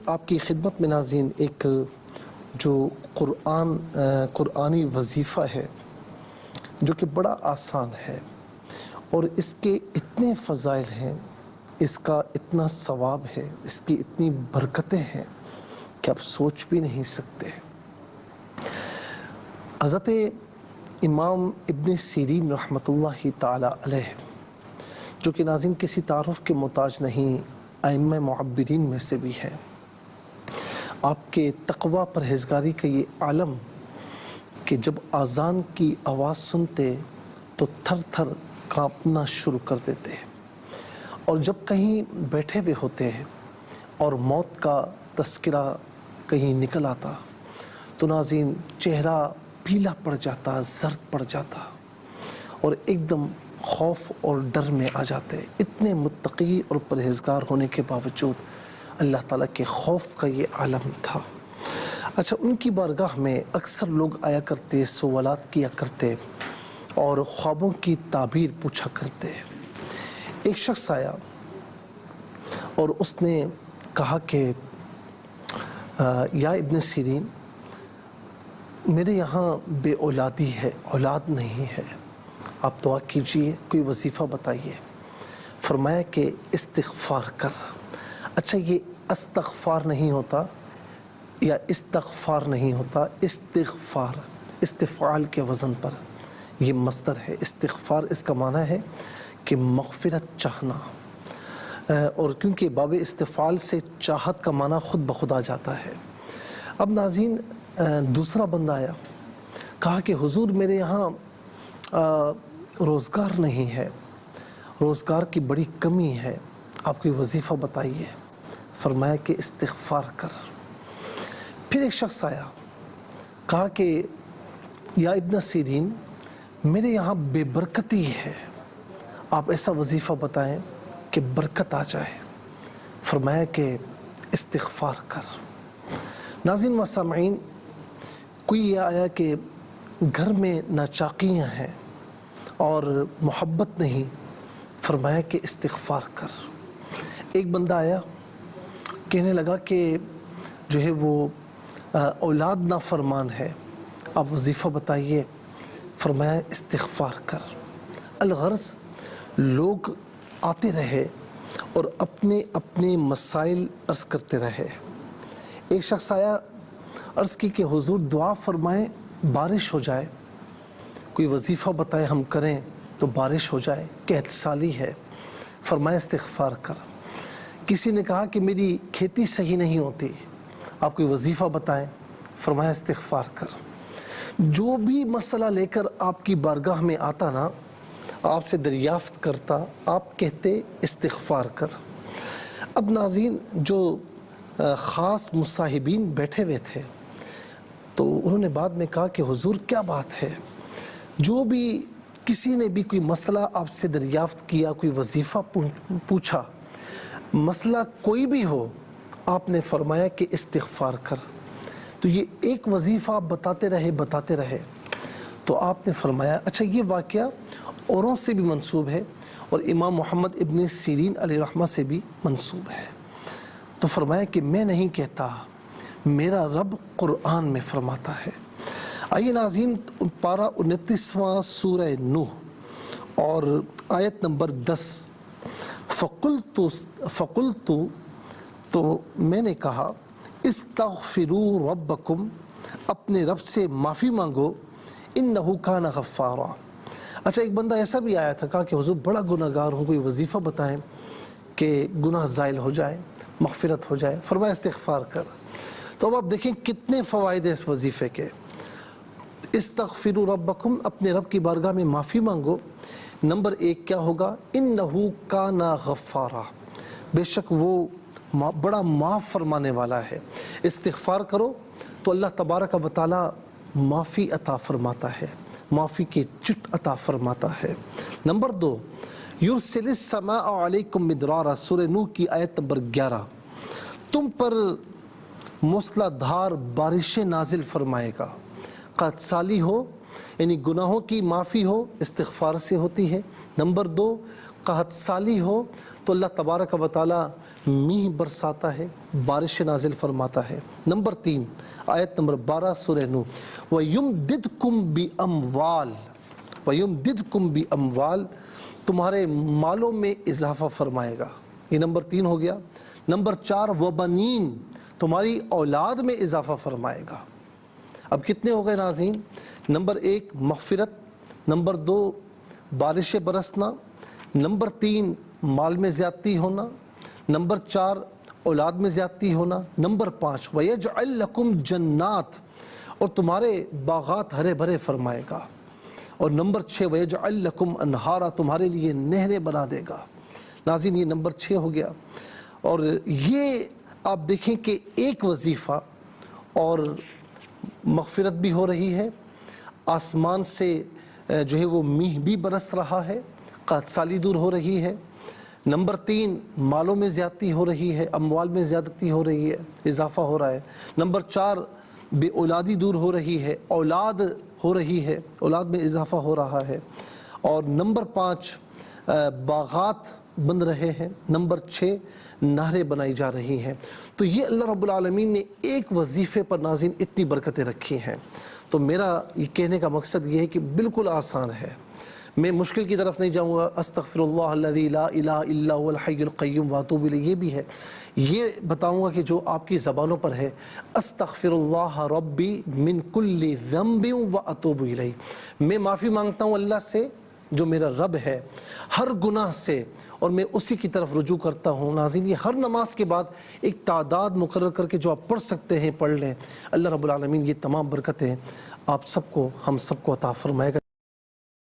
آپ کی خدمت میں ناظرین ایک جو قرآنی وظیفہ ہے جو کہ بڑا آسان ہے اور اس کے اتنے فضائل ہیں، اس کا اتنا ثواب ہے، اس کی اتنی برکتیں ہیں کہ آپ سوچ بھی نہیں سکتے۔ حضرت امام ابن سیرین رحمۃ اللہ تعالی علیہ، جو کہ ناظرین کسی تعارف کے محتاج نہیں، ائمہ معبرین میں سے بھی ہے، آپ کے تقوی پرہیزگاری کا یہ عالم کہ جب اذان کی آواز سنتے تو تھر تھر کانپنا شروع کر دیتے، اور جب کہیں بیٹھے ہوئے ہوتے اور موت کا تذکرہ کہیں نکل آتا تو ناظرین چہرہ پیلا پڑ جاتا، زرد پڑ جاتا اور ایک دم خوف اور ڈر میں آ جاتے۔ اتنے متقی اور پرہیزگار ہونے کے باوجود اللہ تعالیٰ کے خوف کا یہ عالم تھا۔ اچھا، ان کی بارگاہ میں اکثر لوگ آیا کرتے، سوالات کیا کرتے اور خوابوں کی تعبیر پوچھا کرتے۔ ایک شخص آیا اور اس نے کہا کہ یا ابن سیرین، میرے یہاں بے اولادی ہے، اولاد نہیں ہے، آپ دعا کیجئے، کوئی وظیفہ بتائیے۔ فرمایا کہ استغفار کر۔ اچھا، یہ استغفار نہیں ہوتا یا استغفار نہیں ہوتا، استغفار استفعال کے وزن پر یہ مصدر ہے۔ استغفار اس کا معنی ہے کہ مغفرت چاہنا، اور کیونکہ باب استفعال سے چاہت کا معنی خود بخود آ جاتا ہے۔ اب ناظرین دوسرا بندہ آیا، کہا کہ حضور میرے یہاں روزگار نہیں ہے، روزگار کی بڑی کمی ہے، آپ کوئی وظیفہ بتائیے۔ فرمایا کہ استغفار کر۔ پھر ایک شخص آیا، کہا کہ یا ابن سیرین، میرے یہاں بے برکتی ہے، آپ ایسا وظیفہ بتائیں کہ برکت آ جائے۔ فرمایا کہ استغفار کر۔ ناظرین و سامعین، کوئی یہ آیا کہ گھر میں ناچاقیاں ہیں اور محبت نہیں، فرمایا کہ استغفار کر۔ ایک بندہ آیا، کہنے لگا کہ جو ہے وہ اولاد نافرمان ہے، آپ وظیفہ بتائیے۔ فرمایا استغفار کر۔ الغرض لوگ آتے رہے اور اپنے اپنے مسائل عرض کرتے رہے۔ ایک شخص آیا، عرض کی کہ حضور دعا فرمائیں بارش ہو جائے، کوئی وظیفہ بتائیں ہم کریں تو بارش ہو جائے، کہ اتصالی ہے۔ فرمایا استغفار کر۔ کسی نے کہا کہ میری کھیتی صحیح نہیں ہوتی، آپ کوئی وظیفہ بتائیں۔ فرمایا استغفار کر۔ جو بھی مسئلہ لے کر آپ کی بارگاہ میں آتا نا، آپ سے دریافت کرتا، آپ کہتے استغفار کر۔ اب ناظرین جو خاص مصاحبین بیٹھے ہوئے تھے تو انہوں نے بعد میں کہا کہ حضور کیا بات ہے، جو بھی کسی نے بھی کوئی مسئلہ آپ سے دریافت کیا، کوئی وظیفہ پوچھا، مسئلہ کوئی بھی ہو، آپ نے فرمایا کہ استغفار کر۔ تو یہ ایک وظیفہ آپ بتاتے رہے تو آپ نے فرمایا اچھا یہ واقعہ اوروں سے بھی منسوب ہے اور امام محمد ابن سیرین علیہ رحمہ سے بھی منسوب ہے۔ تو فرمایا کہ میں نہیں کہتا، میرا رب قرآن میں فرماتا ہے۔ آئیے ناظرین، پارہ 29واں سورہ نوح اور آیت نمبر 10۔ فقلت تو میں نے کہا استغفروا ربکم، اپنے رب سے معافی مانگو، انہ کان غفارا۔ اچھا، ایک بندہ ایسا بھی آیا تھا، کہا کہ حضور بڑا گناہ گار ہوں، کوئی وظیفہ بتائیں کہ گناہ زائل ہو جائے، مغفرت ہو جائے۔ فرمایا استغفار کر۔ تو اب آپ دیکھیں کتنے فوائد ہیں اس وظیفے کے۔ استغفروا ربکم، اپنے رب کی بارگاہ میں معافی مانگو۔ نمبر 1 کیا ہوگا؟ انہ کان غفارا، بے شک وہ بڑا معاف فرمانے والا ہے۔ استغفار کرو تو اللہ تبارک و تعالی معافی عطا فرماتا ہے، معافی کی چٹ عطا فرماتا ہے۔ نمبر 2، یرسل السماء علیکم مدرارا، سورہ نوح کی آیت نمبر 11، تم پر موسلا دھار بارشیں نازل فرمائے گا۔ قحط سالی ہو یعنی گناہوں کی معافی ہو، استغفار سے ہوتی ہے، نمبر 2 قحط سالی ہو تو اللہ تبارک و تعالیٰ میہ برساتا ہے، بارش نازل فرماتا ہے۔ نمبر 3 آیت نمبر 12 سورہ نوح، وَيُمْدِدْكُمْ بِأَمْوَالٍ وَيُمْدِدْكُمْ بِأَمْوَالٍ، تمہارے مالوں میں اضافہ فرمائے گا۔ یہ نمبر 3 ہو گیا۔ نمبر 4 وَبَنِينَ، تمہاری اولاد میں اضافہ فرمائے گا۔ اب کتنے ہو گئے ناظرین؟ نمبر 1 مغفرت، نمبر 2 بارش برسنا، نمبر 3 مال میں زیادتی ہونا، نمبر 4 اولاد میں زیادتی ہونا، نمبر 5 وَيَجْعَلْ لَكُمْ جَنَّاتٍ، اور تمہارے باغات ہرے بھرے فرمائے گا، اور نمبر 6 وَيَجْعَلْ لَكُمْ أَنْهَارًا، تمہارے لیے نہریں بنا دے گا۔ ناظرین یہ نمبر 6 ہو گیا۔ اور یہ آپ دیکھیں کہ ایک وظیفہ، اور مغفرت بھی ہو رہی ہے، آسمان سے جو ہے وہ میہ بھی برس رہا ہے، قحط سالی دور ہو رہی ہے۔ نمبر 3 مالوں میں زیادتی ہو رہی ہے، اموال میں زیادتی ہو رہی ہے، اضافہ ہو رہا ہے۔ نمبر 4 بے اولادی دور ہو رہی ہے، اولاد ہو رہی ہے، اولاد میں اضافہ ہو رہا ہے۔ اور نمبر 5 باغات بن رہے ہیں، نمبر 6 نہریں بنائی جا رہی ہیں۔ تو یہ اللہ رب العالمین نے ایک وظیفے پر ناظرین اتنی برکتیں رکھی ہیں۔ تو میرا یہ کہنے کا مقصد یہ ہے کہ بالکل آسان ہے، میں مشکل کی طرف نہیں جاؤں گا۔ استغفر اللہ الذی لا الہ الا هو الحی القیوم واتوب الیہ، یہ بھی ہے۔ یہ بتاؤں گا کہ جو آپ کی زبانوں پر ہے، استغفر اللہ ربی من کل ذنب واتوب الیہ، میں معافی مانگتا ہوں اللہ سے جو میرا رب ہے ہر گناہ سے، اور میں اسی کی طرف رجوع کرتا ہوں۔ ناظرین یہ ہر نماز کے بعد ایک تعداد مقرر کر کے جو آپ پڑھ سکتے ہیں پڑھ لیں۔ اللہ رب العالمین یہ تمام برکتیں آپ سب کو، ہم سب کو عطا فرمائے گا۔